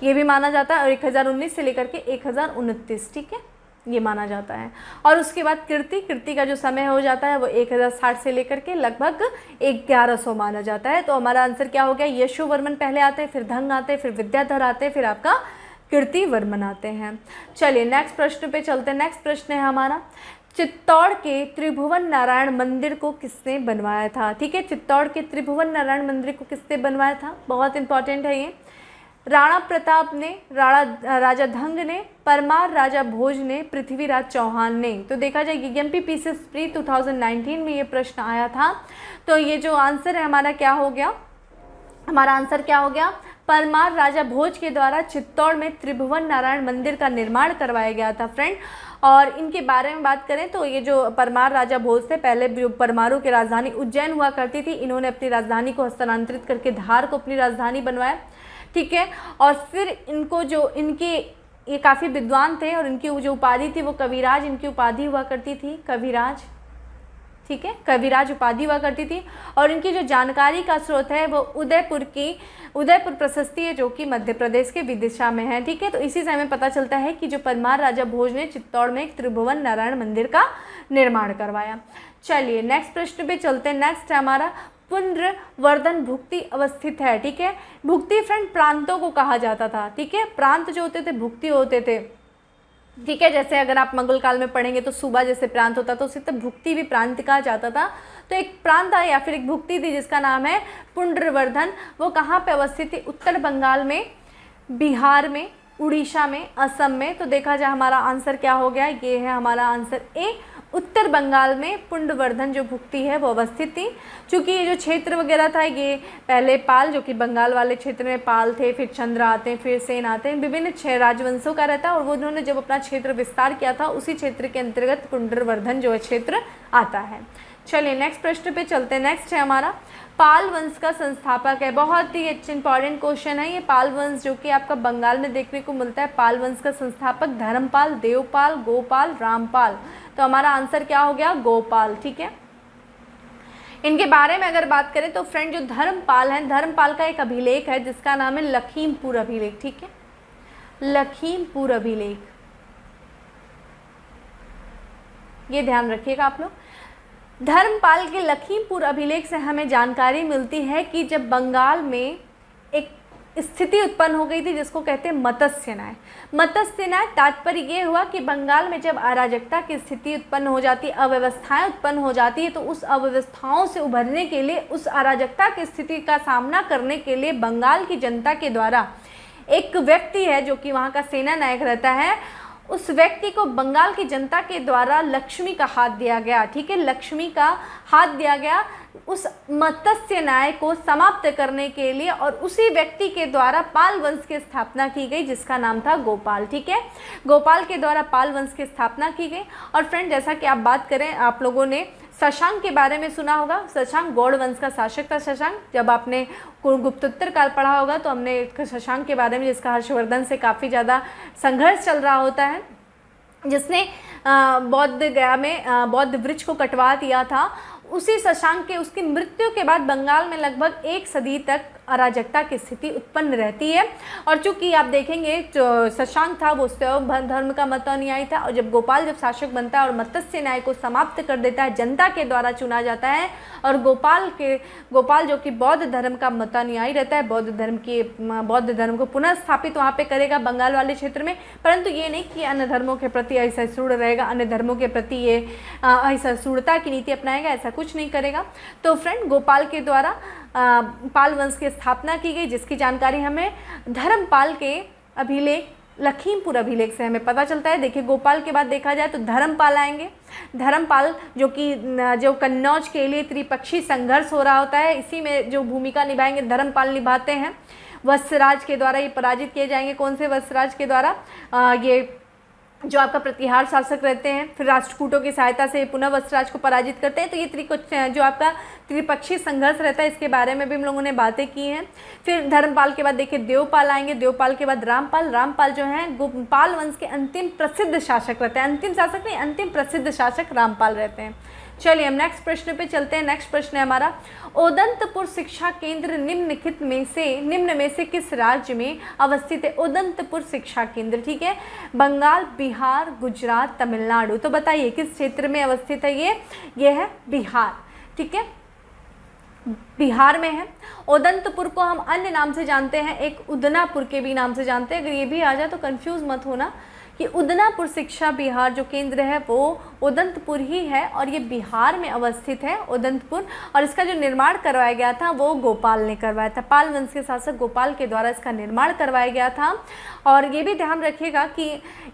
ये भी माना जाता है, और 1019 से लेकर के 1029, ठीक है, ये माना जाता है। और उसके बाद कीर्ति का जो समय हो जाता है वो 1060 से लेकर के लगभग 1100 माना जाता है। तो हमारा आंसर क्या हो गया, यशोवर्मन पहले आते हैं, फिर धंग आते हैं, फिर विद्याधर आते हैं, फिर आपका कीर्तिवर्मन आते हैं। चलिए नेक्स्ट प्रश्न पे चलते हैं। नेक्स्ट प्रश्न है हमारा, चित्तौड़ के त्रिभुवन नारायण मंदिर को किसने बनवाया था। ठीक है, चित्तौड़ के त्रिभुवन नारायण मंदिर को किसने बनवाया था, बहुत इंपॉर्टेंट है ये। राणा प्रताप ने, राजा धंग ने, परमार राजा भोज ने, पृथ्वीराज चौहान ने। तो देखा जाए एमपीपीसी प्री 2019 में ये प्रश्न आया था। तो ये जो आंसर है हमारा क्या हो गया, हमारा आंसर क्या हो गया, परमार राजा भोज के द्वारा चित्तौड़ में त्रिभुवन नारायण मंदिर का निर्माण करवाया गया था फ्रेंड। और इनके बारे में बात करें तो ये जो परमार राजा भोज थे, पहले जो परमारों की राजधानी उज्जैन हुआ करती थी, इन्होंने अपनी राजधानी को हस्तांतरित करके धार को अपनी राजधानी बनवाया। ठीक है, और फिर इनको जो इनके ये काफ़ी विद्वान थे और इनकी जो उपाधि थी वो कविराज इनकी उपाधि हुआ करती थी, कविराज। ठीक है, कविराज उपाधि हुआ करती थी। और इनकी जो जानकारी का स्रोत है वो उदयपुर प्रशस्ति है, जो कि मध्य प्रदेश के विदिशा में है। ठीक है, तो इसी से हमें पता चलता है कि जो परमार राजा भोज ने चित्तौड़ में एक त्रिभुवन नारायण मंदिर का निर्माण करवाया। चलिए नेक्स्ट प्रश्न पे चलते हैं। नेक्स्ट है हमारा, पुनर्वर्धन भुक्ति अवस्थित है। ठीक है, भुक्ति फ्रेंड प्रांतों को कहा जाता था। ठीक है, प्रांत जो होते थे भुक्ति होते थे। ठीक है, जैसे अगर आप मंगल काल में पढ़ेंगे तो सूबा जैसे प्रांत होता था, उसी तरह भुक्ति भी प्रांत कहा जाता था। तो एक प्रांत था या फिर एक भुक्ति थी जिसका नाम है पुनर्वर्धन। वो कहाँ पे अवस्थित थी, उत्तर बंगाल में, बिहार में, उड़ीसा में, असम में। तो देखा जाए हमारा आंसर क्या हो गया, ये है हमारा आंसर ए, उत्तर बंगाल में पुनर्वर्धन जो भुक्ति है वो अवस्थित थी। चूँकि ये जो क्षेत्र वगैरह था, ये पहले पाल, जो कि बंगाल वाले क्षेत्र में पाल थे, फिर चंद्र आते हैं, फिर सेन आते हैं, विभिन्न 6 राजवंशों का रहता है। और वो उन्होंने जब अपना क्षेत्र विस्तार किया था, उसी क्षेत्र के अंतर्गत पुनर्वर्धन जो है क्षेत्र आता है। चलिए नेक्स्ट प्रश्न पे चलते हैं। नेक्स्ट है हमारा, पाल वंश का संस्थापक है। बहुत ही इंपॉर्टेंट क्वेश्चन है ये। पाल वंश जो कि आपका बंगाल में देखने को मिलता है। पाल वंश का संस्थापक धर्मपाल, देवपाल, गोपाल, रामपाल। तो हमारा आंसर क्या हो गया, गोपाल। ठीक है, इनके बारे में अगर बात करें तो फ्रेंड जो धर्मपाल हैं, धर्मपाल का एक अभिलेख है जिसका नाम है लखीमपुर अभिलेख। ठीक है, लखीमपुर अभिलेख, ये ध्यान रखिएगा आप लोग। धर्मपाल के लखीमपुर अभिलेख से हमें जानकारी मिलती है कि जब बंगाल में एक स्थिति उत्पन्न हो गई थी जिसको कहते हैं मत्स्य न्याय। मत्स्य न्याय तात्पर्य ये हुआ कि बंगाल में जब अराजकता की स्थिति उत्पन्न हो जाती, अव्यवस्थाएं उत्पन्न हो जाती है, तो उस अव्यवस्थाओं से उभरने के लिए, उस अराजकता की स्थिति का सामना करने के लिए बंगाल की जनता के द्वारा एक व्यक्ति है जो कि वहाँ का सेना नायक रहता है, उस व्यक्ति को बंगाल की जनता के द्वारा लक्ष्मी का हाथ दिया गया। ठीक है, लक्ष्मी का हाथ दिया गया उस मत्स्य न्याय को समाप्त करने के लिए, और उसी व्यक्ति के द्वारा पाल वंश की स्थापना की गई जिसका नाम था गोपाल। ठीक है, गोपाल के द्वारा पाल वंश की स्थापना की गई। और फ्रेंड जैसा कि आप बात करें, आप लोगों ने शशांक के बारे में सुना होगा। शशांक गौड़ वंश का शासक था। शशांक, जब आपने गुप्तोत्तर काल पढ़ा होगा तो हमने शशांक के बारे में, जिसका हर्षवर्धन से काफ़ी ज़्यादा संघर्ष चल रहा होता है, जिसने बौद्ध गया में बौद्ध वृक्ष को कटवा दिया था, उसी शशांक के उसकी मृत्यु के बाद बंगाल में लगभग 1 सदी तक अराजकता की स्थिति उत्पन्न रहती है। और चूंकि आप देखेंगे जो शशांक था वो शैव धर्म का मत अनुयायी था, और जब गोपाल शासक बनता है और मत्स्य न्याय को समाप्त कर देता है, जनता के द्वारा चुना जाता है, और गोपाल जो कि बौद्ध धर्म का मत अनुयायी रहता है, बौद्ध धर्म को पुनः स्थापित वहाँ पे करेगा बंगाल वाले क्षेत्र में। परंतु ये नहीं कि अन्य धर्मों के प्रति असहिष्णु रहेगा, अन्य धर्मों के प्रति ये असहिष्णुता की नीति अपनाएगा, ऐसा कुछ नहीं करेगा। तो फ्रेंड, गोपाल के द्वारा पाल वंश की स्थापना की गई, जिसकी जानकारी हमें धर्मपाल के अभिलेख, लखीमपुर अभिलेख से हमें पता चलता है। देखिए, गोपाल के बाद देखा जाए तो धर्मपाल आएंगे। धर्मपाल जो कन्नौज के लिए त्रिपक्षीय संघर्ष हो रहा होता है, इसी में जो भूमिका निभाएंगे धर्मपाल निभाते हैं। वत्सराज के द्वारा ये पराजित किए जाएंगे। कौन से वत्सराज के द्वारा? ये जो आपका प्रतिहार शासक रहते हैं, फिर राष्ट्रकूटों की सहायता से पुनः वत्सराज को पराजित करते हैं। तो ये जो आपका त्रिपक्षीय संघर्ष रहता है, इसके बारे में भी हम लोगों ने बातें की हैं। फिर धर्मपाल के बाद देखिए देवपाल आएंगे। देवपाल के बाद रामपाल जो हैं गोपाल वंश के अंतिम प्रसिद्ध शासक रहते हैं। अंतिम शासक नहीं, अंतिम प्रसिद्ध शासक रामपाल रहते हैं। चलिए हम नेक्स्ट प्रश्न पे चलते हैं। नेक्स्ट प्रश्न है हमारा, उदंतपुर शिक्षा केंद्र निम्न में से किस राज्य में अवस्थित है? उदंतपुर शिक्षा केंद्र, ठीक है, बंगाल, बिहार, गुजरात, तमिलनाडु। तो बताइए किस क्षेत्र में अवस्थित है ये है बिहार, ठीक है, बिहार में है। उदंतपुर को हम अन्य नाम से जानते हैं, एक उदनापुर के भी नाम से जानते हैं। अगर ये भी आ जाए तो कंफ्यूज मत होना कि उदनापुर शिक्षा बिहार जो केंद्र है वो उदंतपुर ही है, और ये बिहार में अवस्थित है उदंतपुर। और इसका जो निर्माण करवाया गया था वो गोपाल ने करवाया था। पाल वंश के शासक गोपाल के द्वारा इसका निर्माण करवाया गया था। और ये भी ध्यान रखिएगा कि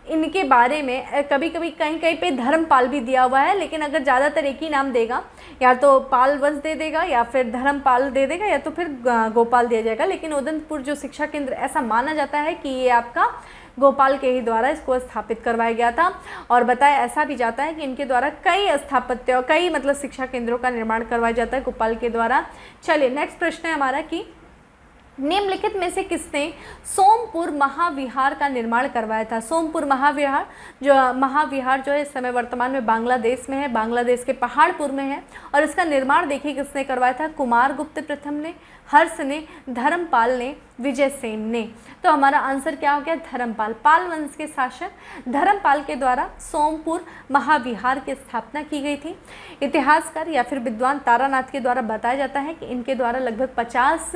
इनके बारे में कभी कभी कहीं कहीं पे धर्मपाल भी दिया हुआ है, लेकिन अगर ज़्यादातर एक ही नाम देगा, या तो पाल वंश दे देगा या फिर धर्मपाल दे देगा या तो फिर गोपाल दिया जाएगा। लेकिन उदंतपुर जो शिक्षा केंद्र, ऐसा माना जाता है कि ये आपका गोपाल के ही द्वारा इसको स्थापित करवाया गया था। और बताया ऐसा भी जाता है कि इनके द्वारा कई मतलब शिक्षा केंद्रों का निर्माण करवाया जाता है गोपाल के द्वारा। चलिए नेक्स्ट प्रश्न है हमारा कि निम्नलिखित में से किसने सोमपुर महाविहार का निर्माण करवाया था? सोमपुर महाविहार जो है इस समय वर्तमान में बांग्लादेश में है, बांग्लादेश के पहाड़पुर में है। और इसका निर्माण देखिए किसने करवाया था? कुमारगुप्त प्रथम ने, हर्ष ने, धर्मपाल ने, विजय सेन ने। तो हमारा आंसर क्या हो गया? धर्मपाल। पाल वंश के शासक धर्मपाल के द्वारा सोमपुर महाविहार की स्थापना की गई थी। इतिहासकार या फिर विद्वान तारानाथ के द्वारा बताया जाता है कि इनके द्वारा लगभग 50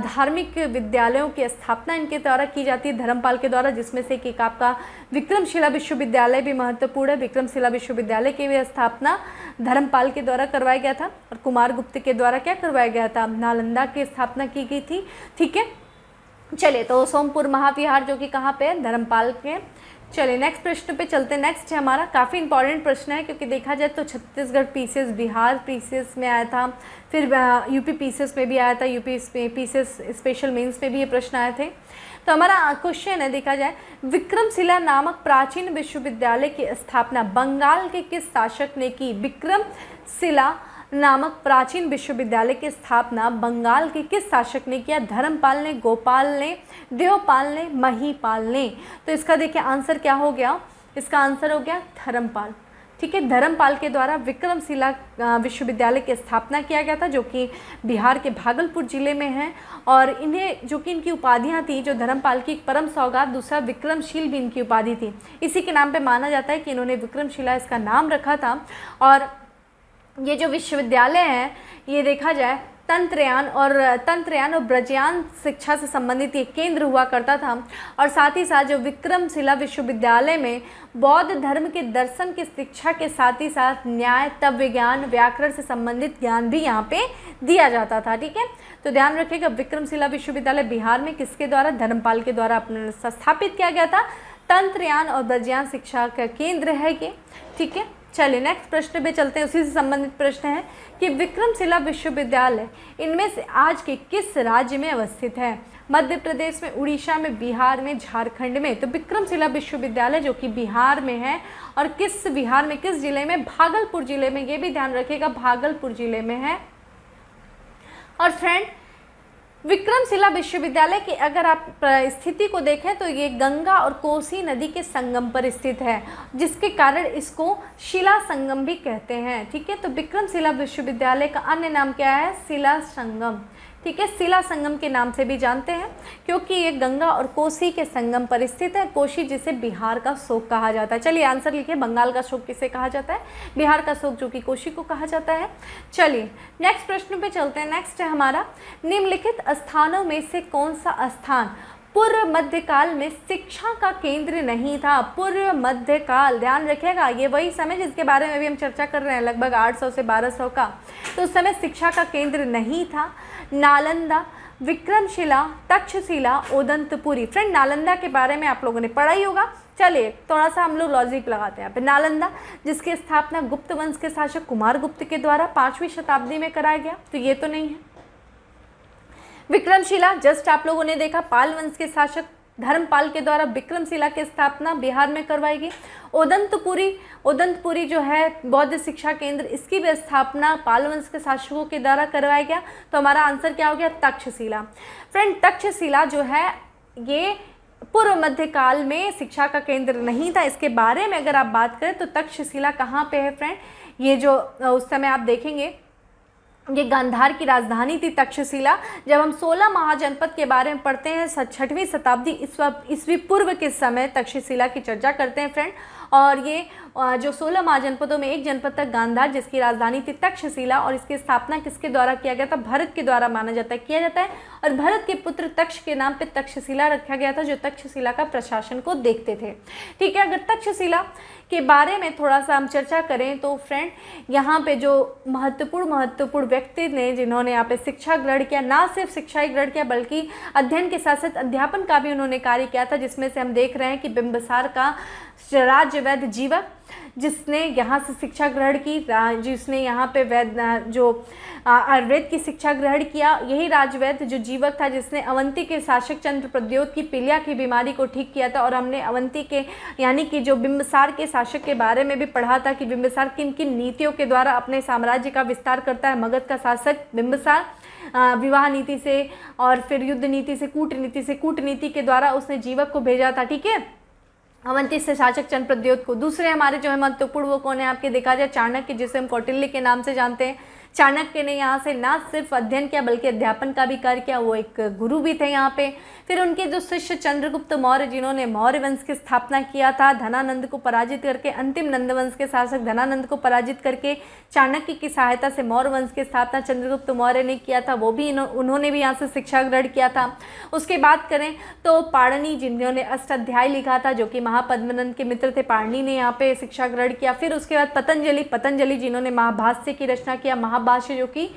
धार्मिक विद्यालयों की स्थापना इनके द्वारा की जाती है, धर्मपाल के द्वारा, जिसमें से एक आपका विक्रमशिला विश्वविद्यालय भी महत्वपूर्ण है। विक्रमशिला विश्वविद्यालय की भी स्थापना धर्मपाल के द्वारा करवाया गया था। और कुमारगुप्त के द्वारा क्या करवाया गया था? नालंदा की स्थापना की गई थी, ठीक है। चलिए, तो सोमपुर महाविहार जो कि कहाँ पे है? धर्मपाल के। चलिए नेक्स्ट प्रश्न पे चलते हैं। नेक्स्ट है हमारा, काफ़ी इंपॉर्टेंट प्रश्न है, क्योंकि देखा जाए तो छत्तीसगढ़ पीसीएस, बिहार पीसीएस में आया था, फिर यूपी पीसीएस में भी आया था, यूपी पीसीएस स्पेशल मेंस में भी ये प्रश्न आए थे। तो हमारा क्वेश्चन है, देखा जाए, विक्रमशिला नामक प्राचीन विश्वविद्यालय की स्थापना बंगाल के किस शासक ने की? विक्रमशिला नामक प्राचीन विश्वविद्यालय की स्थापना बंगाल के किस शासक ने किया? धर्मपाल ने, गोपाल ने, देवपाल ने, महीपाल ने। तो इसका देखिए आंसर क्या हो गया? इसका आंसर हो गया धर्मपाल, ठीक है। धर्मपाल के द्वारा विक्रमशिला विश्वविद्यालय की स्थापना किया गया था, जो कि बिहार के भागलपुर जिले में है। और इन्हें जो कि इनकी उपाधियां थी, जो धर्मपाल की एक परम सौगात, दूसरा विक्रमशील भी इनकी उपाधि थी। इसी के नाम पे माना जाता है कि इन्होंने विक्रमशिला इसका नाम रखा था। और ये जो विश्वविद्यालय है, ये देखा जाए तंत्रयान और ब्रजयान शिक्षा से संबंधित ये केंद्र हुआ करता था। और साथ ही साथ जो विक्रमशिला विश्वविद्यालय में बौद्ध धर्म के दर्शन की शिक्षा के साथ ही साथ न्याय, तत्व विज्ञान, व्याकरण से संबंधित ज्ञान भी यहाँ पे दिया जाता था, ठीक है। तो ध्यान रखिएगा, विक्रमशिला विश्वविद्यालय बिहार में किसके द्वारा? धर्मपाल के द्वारा अपने स्थापित किया गया था। तंत्रयान और ब्रजयान शिक्षा का केंद्र है ये, ठीक है। चलिए नेक्स्ट प्रश्न पे चलते हैं। उसी से संबंधित प्रश्न है कि विक्रमशिला विश्वविद्यालय इनमें से आज के किस राज्य में अवस्थित है? मध्य प्रदेश में, उड़ीसा में, बिहार में, झारखंड में। तो विक्रमशिला विश्वविद्यालय जो कि बिहार में है, और बिहार में किस जिले में? भागलपुर जिले में। ये भी ध्यान रखिएगा, भागलपुर जिले में है। और फ्रेंड, विक्रमशिला विश्वविद्यालय की अगर आप स्थिति को देखें तो ये गंगा और कोसी नदी के संगम पर स्थित है, जिसके कारण इसको शिला संगम भी कहते हैं। ठीक है, तो विक्रमशिला विश्वविद्यालय का अन्य नाम क्या है? शिला संगम। ठीक है, शिला संगम के नाम से भी जानते हैं क्योंकि ये गंगा और कोसी के संगम पर स्थित है। कोसी जिसे बिहार का शोक कहा जाता है। चलिए आंसर लिखिए, बंगाल का शोक किसे कहा जाता है? बिहार का शोक जो कि कोसी को कहा जाता है। चलिए नेक्स्ट प्रश्न पे चलते हैं। नेक्स्ट है हमारा, निम्नलिखित स्थानों में से कौन सा स्थान पूर्व मध्यकाल में शिक्षा का केंद्र नहीं था? पूर्व मध्यकाल, ध्यान रखिएगा, ये वही समय जिसके बारे में भी हम चर्चा कर रहे हैं, लगभग 800 से 1200 का। तो उस समय शिक्षा का केंद्र नहीं था। नालंदा, विक्रमशिला, तक्षशिला, ओदंतपुरी। फ्रेंड नालंदा के बारे में आप लोगों ने पढ़ा ही होगा। चलिए थोड़ा सा हम लोग लॉजिक लगाते हैं यहाँ पे। नालंदा जिसकी स्थापना गुप्त वंश के शासक कुमार गुप्त के द्वारा 5वीं शताब्दी में कराया गया, तो ये तो नहीं है। विक्रमशिला जस्ट आप लोगों ने देखा, पाल वंश के शासक धर्मपाल के द्वारा विक्रमशिला की स्थापना बिहार में करवाई गई। ओदंतपुरी जो है बौद्ध शिक्षा केंद्र, इसकी भी स्थापना पाल वंश के शासकों के द्वारा करवाया गया। तो हमारा आंसर क्या हो गया? तक्षशिला। फ्रेंड तक्षशिला जो है ये पूर्व मध्यकाल में शिक्षा का केंद्र नहीं था। इसके बारे में अगर आप बात करें तो तक्षशिला कहाँ पे है फ्रेंड? ये जो उस समय आप देखेंगे ये गांधार की राजधानी थी तक्षशिला। जब हम 16 महाजनपद के बारे में पढ़ते हैं 6वीं शताब्दी ईस्वी पूर्व के समय तक्षशिला की चर्चा करते हैं फ्रेंड। और ये जो 16 महाजनपदों में एक जनपद तक गांधार जिसकी राजधानी थी तक्षशिला, और इसकी स्थापना किसके द्वारा किया गया था? भरत के द्वारा माना जाता है, किया जाता है। और भरत के पुत्र तक्ष के नाम पे तक्षशिला रखा गया था, जो तक्षशिला का प्रशासन को देखते थे। ठीक है, अगर तक्षशिला के बारे में थोड़ा सा हम चर्चा करें तो फ्रेंड यहाँ पे जो महत्वपूर्ण व्यक्ति ने जिन्होंने यहाँ पे शिक्षा ग्रहण किया, ना सिर्फ शिक्षा ही ग्रहण किया बल्कि अध्ययन के साथ साथ अध्यापन का भी उन्होंने कार्य किया था, जिसमें से हम देख रहे हैं कि बिंबिसार का राज्यवैद्य जीवक जिसने यहाँ से शिक्षा ग्रहण की, जिसने यहाँ पे आयुर्वेद की शिक्षा ग्रहण किया, यही राजवैद्य जो जीवक था जिसने अवंती के शासक चंद्र प्रद्योत की पीलिया की बीमारी को ठीक किया था। और हमने अवंती के यानी कि जो बिंबिसार के शासक के बारे में भी पढ़ा था कि बिंबिसार किन किन नीतियों के द्वारा अपने साम्राज्य का विस्तार करता है। मगध का शासक बिंबिसार विवाह नीति से और फिर युद्ध नीति से कूटनीति के द्वारा उसने जीवक को भेजा था। ठीक है, अवंती से शासक चंद्र प्रद्योत को। दूसरे हमारे जो है महत्वपूर्ण वो कौन है? आपके देखा जाए चाणक्य, जिसे हम कौटिल्य के नाम से जानते हैं। चाणक्य ने यहाँ से ना सिर्फ अध्ययन किया बल्कि अध्यापन का भी कार्य किया, वो एक गुरु भी थे यहाँ पे। फिर उनके जो शिष्य चंद्रगुप्त मौर्य जिन्होंने मौर्य वंश की स्थापना किया था, धनानंद को पराजित करके, अंतिम नंद वंश के शासक धनानंद को पराजित करके चाणक्य की सहायता से मौर्य वंश की स्थापना चंद्रगुप्त मौर्य ने किया था, वो भी उन्होंने भी यहाँ से शिक्षा ग्रहण किया था। उसके बात करें तो पाणिनि जिन्होंने अष्टाध्यायी लिखा था, जो कि महापद्मनंद के मित्र थे, पाणिनि ने यहाँ पे शिक्षा ग्रहण किया। फिर उसके बाद पतंजलि जिन्होंने महाभाष्य की रचना किया, महाभाष्य जो कि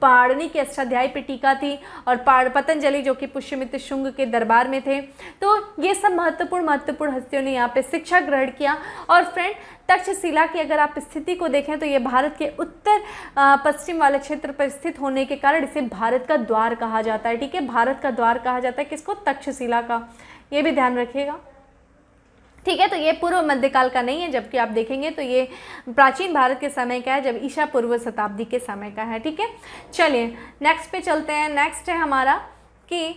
पाणिनि के अष्टाध्यायी पे टीका थी, और पतंजलि जो कि पुष्यमित्र शुंग के दरबार में थे। तो ये सब महत्वपूर्ण हस्तियों ने यहाँ पे शिक्षा ग्रहण किया। और फ्रेंड तक्षशिला की अगर आप स्थिति को देखें तो ये भारत के उत्तर पश्चिम वाले क्षेत्र पर स्थित होने के कारण इसे भारत का द्वार कहा जाता है। ठीक है, भारत का द्वार कहा जाता है किसको? तक्षशिला का। ये भी ध्यान रखिएगा। ठीक है, तो ये पूर्व मध्यकाल का नहीं है, जबकि आप देखेंगे तो ये प्राचीन भारत के समय का है, जब ईसा पूर्व शताब्दी के समय का है। ठीक है, चलिए नेक्स्ट पे चलते हैं। नेक्स्ट है हमारा कि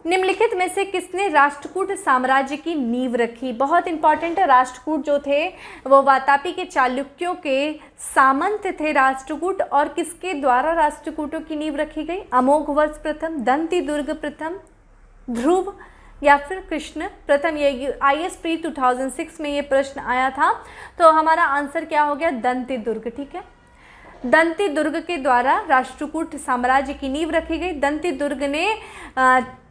निम्नलिखित में से किसने राष्ट्रकूट साम्राज्य की नींव रखी? बहुत इंपॉर्टेंट है। राष्ट्रकूट जो थे वो वातापी के चालुक्यों के सामंत थे राष्ट्रकूट, और किसके द्वारा राष्ट्रकूटों की नींव रखी गई? अमोघवर्ष प्रथम, दंती दुर्ग प्रथम, ध्रुव या फिर कृष्ण प्रथम। ये IAS प्री 2006 में ये प्रश्न आया था। तो हमारा आंसर क्या हो गया? दंती दुर्ग। ठीक है, दंती दुर्ग के द्वारा राष्ट्रकूट साम्राज्य की नींव रखी गई। दंती दुर्ग ने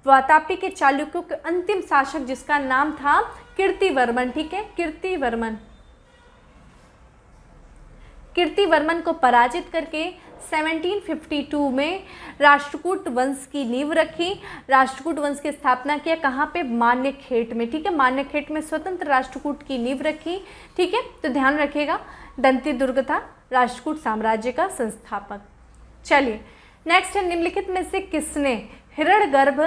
वातापी के चालुक्यों के अंतिम शासक जिसका नाम था कीर्तिवर्मन, ठीक है, कीर्तिवर्मन को पराजित करके 1752 में राष्ट्रकूट वंश की नींव रखी। राष्ट्रकूट वंश की स्थापना किया कहाँ पे? मान्यखेट में। ठीक है, मान्यखेट में स्वतंत्र राष्ट्रकूट की नींव रखी। ठीक है, तो ध्यान रखिएगा दंती दुर्ग था राष्ट्रकूट साम्राज्य का संस्थापक। चलिए नेक्स्ट है, निम्नलिखित में से किसने हिरण्यगर्भ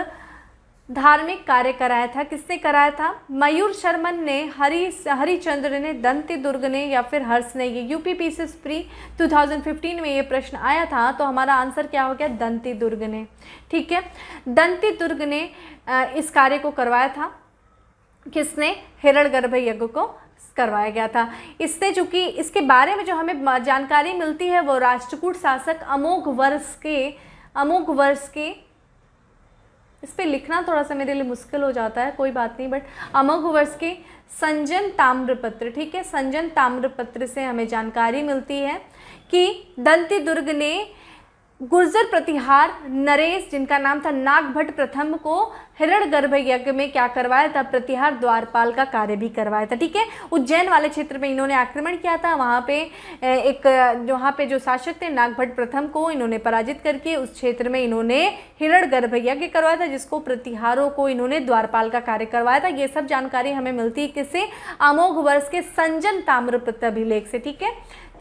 धार्मिक कार्य कराया था? किसने कराया था? मयूर शर्मन ने, हरिचंद्र ने, दंती दुर्ग ने या फिर हर्ष ने? ये यूपी पीसीएस प्री 2015 में ये प्रश्न आया था, तो हमारा आंसर क्या हो गया? दंती दुर्ग ने। ठीक है, दंती दुर्ग ने इस कार्य को करवाया था। किसने? हिरण्यगर्भ यज्ञ को करवाया गया था। इससे चूंकि इसके बारे में जो हमें जानकारी मिलती है वो राष्ट्रकूट शासक अमोघ वर्ष के, इस पे लिखना थोड़ा सा मेरे लिए मुश्किल हो जाता है, कोई बात नहीं, बट अमोघ वर्ष के संजन ताम्रपत्र, ठीक है, संजन ताम्रपत्र से हमें जानकारी मिलती है कि दंती दुर्ग ने गुर्जर प्रतिहार नरेश, जिनका नाम था नागभट्ट प्रथम, को हिरण्यगर्भ यज्ञ में क्या करवाया था? प्रतिहार द्वारपाल का कार्य भी करवाया था। ठीक है, उज्जैन वाले क्षेत्र में इन्होंने आक्रमण किया था, वहाँ पे जो शासक थे नागभट्ट प्रथम को इन्होंने पराजित करके उस क्षेत्र में इन्होंने हिरण्यगर्भ यज्ञ करवाया था, जिसको प्रतिहारों को इन्होंने द्वारपाल का कार्य करवाया था। ये सब जानकारी हमें मिलती है किससे? अमोघ वर्ष के संजन ताम्रपत्र अभिलेख से। ठीक है,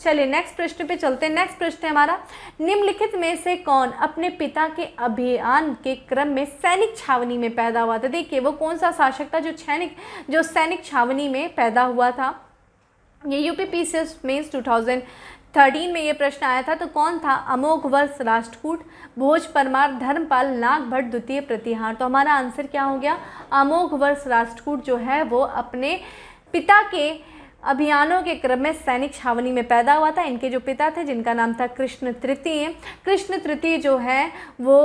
चलिए नेक्स्ट प्रश्न पे चलते हैं। नेक्स्ट प्रश्न है हमारा, निम्नलिखित में से कौन अपने पिता के अभियान के क्रम में सैनिक छावनी में पैदा हुआ था? देखिए वो कौन सा शासक था जो सैनिक छावनी में पैदा हुआ था? ये यूपी पीसीएस मेंस 2013 में ये प्रश्न आया था, तो कौन था? अमोघ वर्ष राष्ट्रकूट, भोज परमार, धर्मपाल, नागभट्ट द्वितीय प्रतिहार। तो हमारा आंसर क्या हो गया? अमोघ वर्ष राष्ट्रकूट जो है वो अपने पिता के अभियानों के क्रम में सैनिक छावनी में पैदा हुआ था। इनके जो पिता थे जिनका नाम था कृष्ण तृतीय जो है वो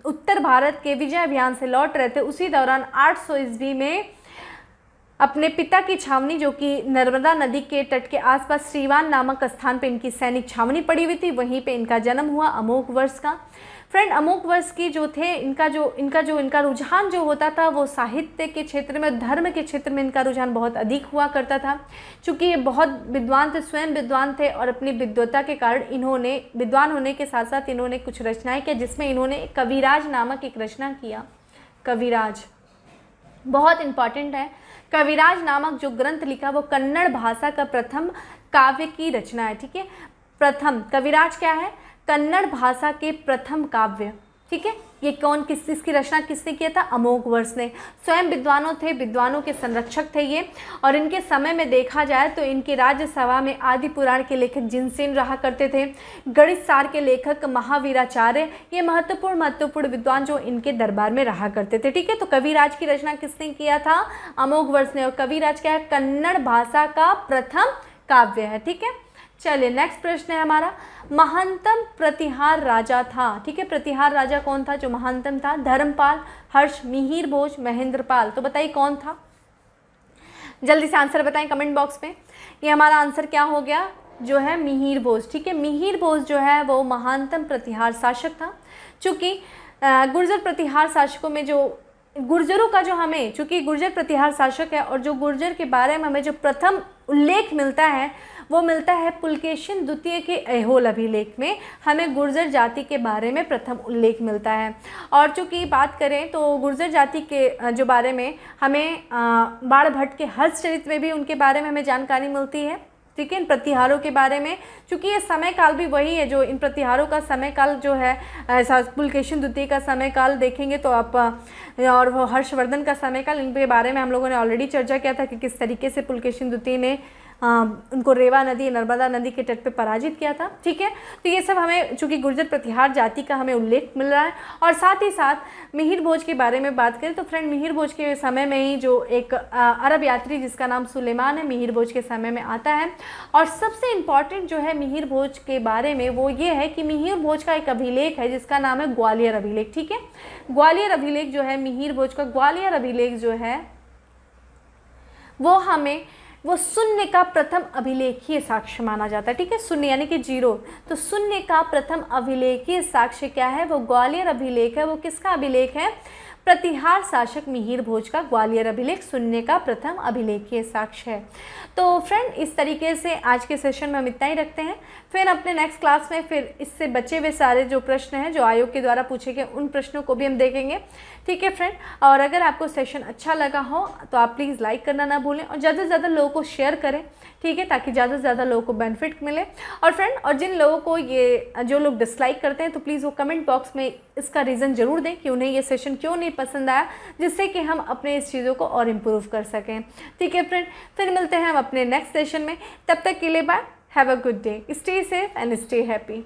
उत्तर भारत के विजय अभियान से लौट रहे थे। उसी दौरान 800 ईस्वी में अपने पिता की छावनी, जो कि नर्मदा नदी के तट के आसपास श्रीवान नामक स्थान पे इनकी सैनिक छावनी पड़ी हुई थी, वहीं पे इनका जन्म हुआ अमोघ वर्ष का। फ्रेंड, अमोघ वर्ष की जो थे इनका रुझान जो होता था वो साहित्य के क्षेत्र में, धर्म के क्षेत्र में इनका रुझान बहुत अधिक हुआ करता था। चूँकि ये बहुत विद्वान थे, स्वयं विद्वान थे, और अपनी विद्वता के कारण इन्होंने, विद्वान होने के साथ साथ इन्होंने कुछ रचनाएं किया, जिसमें इन्होंने कविराज नामक एक रचना किया। कविराज बहुत इंपॉर्टेंट है। कविराज नामक जो ग्रंथ लिखा वो कन्नड़ भाषा का प्रथम काव्य की रचना है। ठीक है, प्रथम कविराज क्या है? कन्नड़ भाषा के प्रथम काव्य। ठीक है, ये इसकी रचना किसने किया था? अमोघ वर्ष ने। स्वयं विद्वानों के संरक्षक थे ये, और इनके समय में देखा जाए तो इनके राज्यसभा में आदि पुराण के लेखक जिनसेन रहा करते थे, गणित सार के लेखक महावीराचार्य, ये महत्वपूर्ण विद्वान जो इनके दरबार में रहा करते थे। ठीक है, तो कविराज की रचना किसने किया था? अमोघ वर्ष ने। और कविराज क्या है? कन्नड़ भाषा का प्रथम काव्य है। ठीक है, चलिए नेक्स्ट प्रश्न है हमारा, महंतम प्रतिहार राजा था। ठीक है, प्रतिहार राजा कौन था जो महंतम था? धर्मपाल, हर्ष, मिहिर भोज, महेंद्रपाल। तो बताइए कौन था? जल्दी से आंसर बताएं कमेंट बॉक्स में। ये हमारा आंसर क्या हो गया? जो है मिहिर भोज। ठीक है, मिहिर भोज जो है वो महानतम प्रतिहार शासक था। चूँकि गुर्जर प्रतिहार शासकों में जो गुर्जरों का जो हमें, चूँकि गुर्जर प्रतिहार शासक है, और जो गुर्जर के बारे में हमें जो प्रथम उल्लेख मिलता है वो मिलता है पुलकेशिन द्वितीय के ऐहोल अभिलेख में, हमें गुर्जर जाति के बारे में प्रथम उल्लेख मिलता है। और चूँकि बात करें तो गुर्जर जाति के जो बारे में हमें बाणभट्ट के हर्षचरित में भी उनके बारे में हमें जानकारी मिलती है। ठीक है, इन प्रतिहारों के बारे में, चूँकि ये समय काल भी वही है, जो इन प्रतिहारों का समय काल जो है पुलकेशिन द्वितीय का समय काल देखेंगे तो आप, और वो हर्षवर्धन का समय काल, इनके बारे में हम लोगों ने ऑलरेडी चर्चा किया था कि किस तरीके से पुलकेशिन द्वितीय ने उनको रेवा नदी, नर्मदा नदी के तट पे पराजित किया था। ठीक है, तो ये सब हमें, चूँकि गुर्जर प्रतिहार जाति का हमें उल्लेख मिल रहा है। और साथ ही साथ मिहिर भोज के बारे में बात करें तो फ्रेंड, मिहिर भोज के समय में ही जो एक अरब यात्री जिसका नाम सुलेमान है, मिहिर भोज के समय में आता है। और सबसे इम्पॉर्टेंट जो है मिहिर भोज के बारे में वो ये है कि मिहिर भोज का एक अभिलेख है जिसका नाम है ग्वालियर अभिलेख। ठीक है, ग्वालियर अभिलेख जो है मिहिर भोज का, ग्वालियर अभिलेख जो है वो शून्य का प्रथम अभिलेखीय साक्ष्य माना जाता है। ठीक है, शून्य यानी कि 0, तो शून्य का प्रथम अभिलेखीय साक्ष्य क्या है? वो ग्वालियर अभिलेख है। वो किसका अभिलेख है? प्रतिहार शासक मिहिर भोज का ग्वालियर अभिलेख शून्य का प्रथम अभिलेखीय साक्ष्य है। तो फ्रेंड, इस तरीके से आज के सेशन में हम इतना ही रखते हैं। फिर अपने नेक्स्ट क्लास में फिर इससे बचे हुए सारे जो प्रश्न हैं जो आयोग के द्वारा पूछे गए उन प्रश्नों को भी हम देखेंगे। ठीक है फ्रेंड, और अगर आपको सेशन अच्छा लगा हो तो आप प्लीज़ लाइक करना ना भूलें और ज़्यादा से ज़्यादा लोगों को शेयर करें। ठीक है, ताकि ज़्यादा से ज़्यादा लोगों को बेनिफिट मिले। और फ्रेंड, और जिन लोगों को जो लोग डिसलाइक करते हैं तो प्लीज़ वो कमेंट बॉक्स में इसका रीज़न ज़रूर दें कि उन्हें ये सेशन क्यों नहीं पसंद आया, जिससे कि हम अपने इस चीज़ों को और इम्प्रूव कर सकें। ठीक है फ्रेंड, फिर मिलते हैं हम अपने नेक्स्ट सेशन में। तब तक के लिए bye, have a good day, stay safe and stay happy.